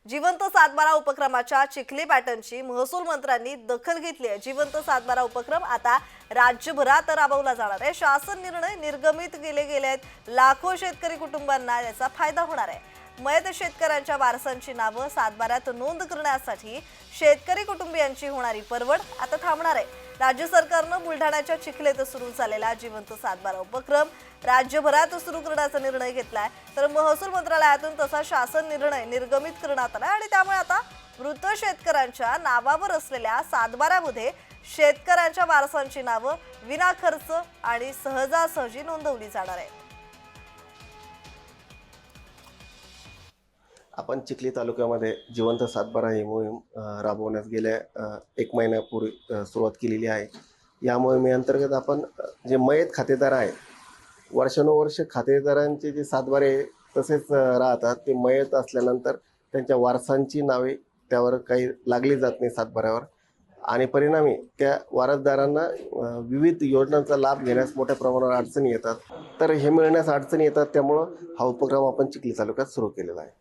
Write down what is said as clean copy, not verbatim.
जिवंत सातबारा उपक्रमाच्या चिखली पॅटर्नची महसूल मंत्र्यांनी दखल घेतली आहे। जिवंत सातबारा उपक्रम आता राज्यभरात राबवला जाणार आहे। शासन निर्णय निर्गमित केले गेले आहेत। लाखो शेतकरी कुटुंबांना याचा फायदा होणार आहे। मयत शेतकऱ्यांच्या वारसांची नावे सातबाऱ्यात नोंद करण्यासाठी शेतकरी कुटुंबियांची होणारी परवड आता थांबणार आहे। राज्य सरकारने बुलढाण्याच्या चिखलीत सुरू झालेला जिवंत सातबारा उपक्रम राज्यभरात सुरू करण्याचा निर्णय घेतलाय, तर महसूल मंत्रालयातून तसा शासन निर्णय निर्गमित करण्यात आला आणि त्यामुळे आता मृत शेतकऱ्यांच्या नावावर असलेल्या सातबाऱ्यामध्ये शेतकऱ्यांच्या वारसांची नावे विना खर्च आणि सहजासहजी नोंदवली जाणार आहे। आपण चिखली तालुक्यामध्ये जिवंत सातबारा ही मोहीम राबवण्यास गेल्या 1 महिन्यापूर्वी सुरुवात केलेली आहे। या मोहिमेअंतर्गत आपण जे मयत खातेदार आहेत, वर्षानुवर्ष खातेदारांचे जे सातबारे तसेच राहतात, ते मयत असल्यानंतर त्यांच्या वारसांची नावे त्यावर काही लागली जात नाही सातबाऱ्यावर आणि परिणामी त्या वारसदारांना विविध योजनांचा लाभ घेण्यास मोठ्या प्रमाणावर अडचणी येतात। तर हे मिळण्यास अडचणी येतात, त्यामुळे हा उपक्रम आपण चिखली तालुक्यात सुरू केलेला आहे।